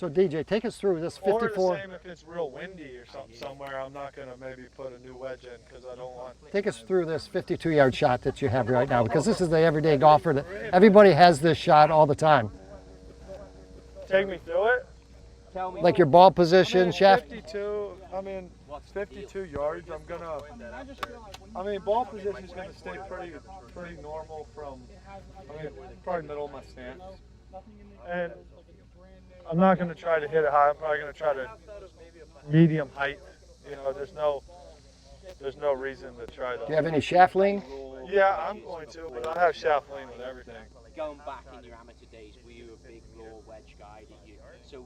So DJ, take us through this 54. Or the same if it's real windy or something somewhere, I'm not going to maybe put a new wedge in because I don't want. Take us through this 52-yard shot that you have right now, because this is the everyday golfer that everybody has this shot all the time. Take me through it? Like your ball position, shaft. 52, 52 yards, ball position is going to stay pretty normal from, probably middle of my stance. And I'm not going to try to hit it high. I'm probably going to try to medium height. You know, there's no reason to try to. Do you have any shaft lean? Yeah, I'm going to, but I have shaft lean with everything. Going back in your amateur days, were you a big raw wedge guy? So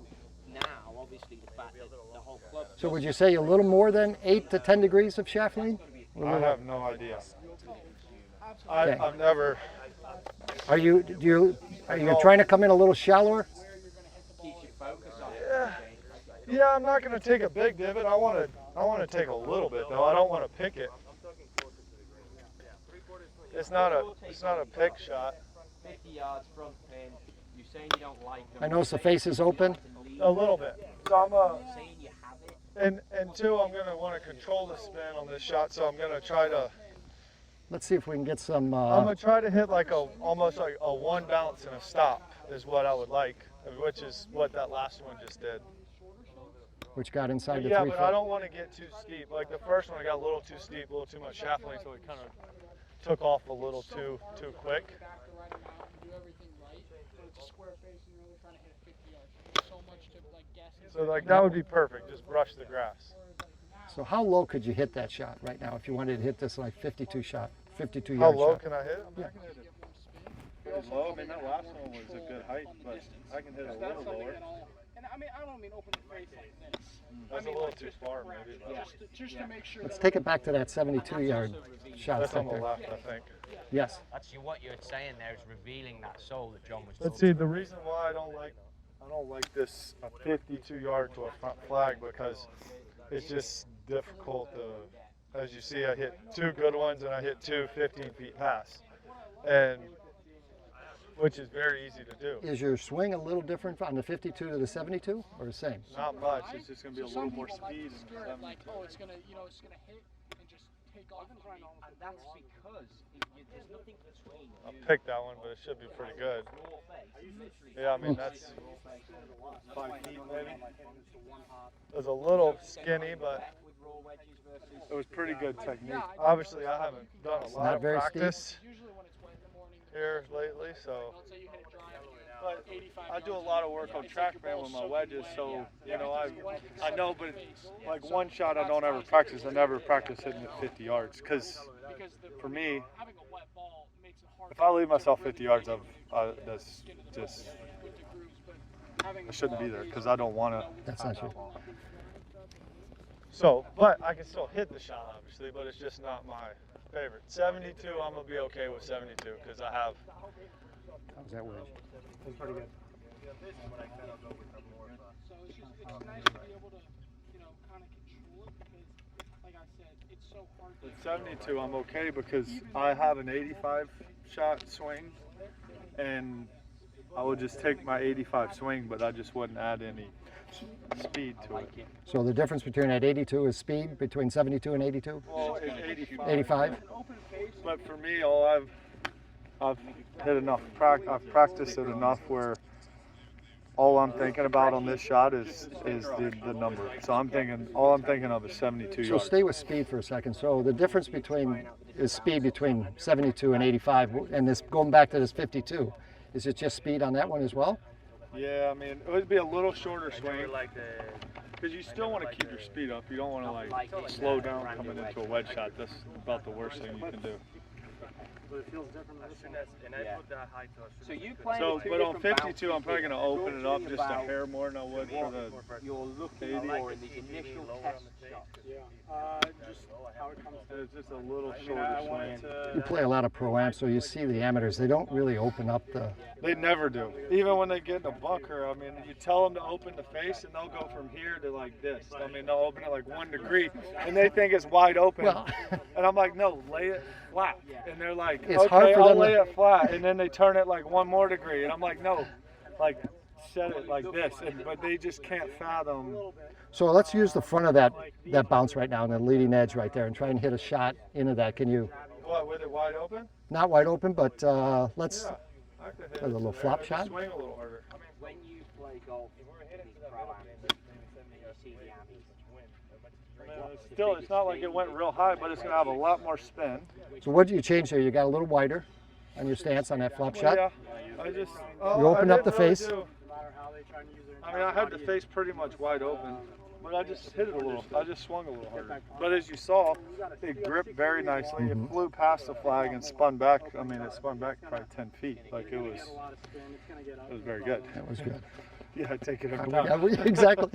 now, obviously, the fact that the whole club. So would you say a little more than 8 to 10 degrees of shaft lean? I have no idea. I've never. Are you trying to come in a little shallower? Yeah, I'm not going to take a big divot. I want to take a little bit though. I don't want to pick it. It's not a pick shot. 50 yards front pin. You're saying you don't like them. I notice the face is open. A little bit. So and two, I'm going to want to control the spin on this shot. So I'm going to try to. Let's see if we can get some. I'm going to try to hit like almost like a one bounce and a stop is what I would like, which is what that last one just did. Which got inside the 3 Yeah, foot. but I don't want to get too steep. Like the first one, I got a little too steep, a little too much shaft length, so it kind of took off a little too quick. So like that would be perfect. Just brush the grass. So how low could you hit that shot right now if you wanted to hit this like 52 shot, 52 How yard low shot? can I hit it? Yeah. Pretty low. I mean, that last one was a good height, but I can hit it a little lower. And I don't mean open the face like this. That's a little too far, maybe. But Just to make sure. Let's take it back to that 72-yard shot. that's on the there. left, I think. Yes. Actually, what you're saying there is revealing that soul that John was Let's talking see. The reason why I don't like this 52-yard to a front flag because it's just difficult to. As you see, I hit 2 good ones and I hit 2 15-feet pass, and which is very easy to do. Is your swing a little different on the 52 to the 72, or the same? Not much. It's just going to be a little more speed. Like, oh, it's gonna hit and just take off. And that's because there's nothing between. I'll pick that one, but it should be pretty good. Yeah, I mean that's 5 feet maybe. It was a little skinny, but it was pretty good technique. Obviously, I haven't done a lot of practice here lately, so. But I do a lot of work on TrackMan with my wedges, so you know I know, but like one shot I don't ever practice. I never practice hitting it 50 yards because for me, if I leave myself 50 yards, that's just I shouldn't be there because I don't want to. That's not true. So, but I can still hit the shot, obviously, but it's just not my favorite. 72, I'm going to be okay with 72 because I have. How's that wedge? It's pretty good. So it's nice to be able to, kind of control it because, like I said, it's so hard. At 72, I'm okay because I have an 85 shot swing, and I would just take my 85 swing, but I just wouldn't add any speed to it. So the difference between that 82 is speed between 72 and 82? Well, it's 85? But for me, I've hit enough. I've practiced it enough where all I'm thinking about on this shot is the number. So all I'm thinking of is 72 So yards. stay with speed for a second. So the difference is speed between 72 and 85, and this going back to this 52. Is it just speed on that one as well? Yeah, I mean, it would be a little shorter swing because you still want to keep your speed up. You don't want to like slow down coming into a wedge shot. That's about the worst thing you can do. But it feels different as soon as, and I put that height to us. So you play. But on 52, I'm probably going to open it up just a hair more than I would for the. You're looking for in the initial test shot. Just how it comes to. It's just a little shorter swing. You play a lot of pro-am, so you see the amateurs. They don't really open up the... They never do. Even when they get in a bunker, I mean, you tell them to open the face and they'll go from here to like this. I mean, they'll open it like 1 degree and they think it's wide open. Well, and I'm like, no, lay it flat. And they're like, It's hard okay, for I'll them lay to- it flat. And then they turn it like 1 more degree. And I'm like, no, like set it like this, but they just can't fathom. So let's use the front of that bounce right now and the leading edge right there and try and hit a shot into that. Can you? What, with it wide open? Not wide open, but let's. I could hit A little flop Just shot? Swing a little harder. When you play golf in these pro-ams and you see the Amis, Still, it's not like it went real high, but it's going to have a lot more spin. So what do you change there? You got a little wider on your stance on that flop shot. Yeah, I just. You opened up the face? I mean, I had the face pretty much wide open, but I just hit it a little. I just swung a little harder. But as you saw, it gripped very nicely. It flew past the flag and spun back. I mean, it spun back probably 10 feet. Like it was very good. That was good. Yeah, I'd take it every Yeah, time. exactly.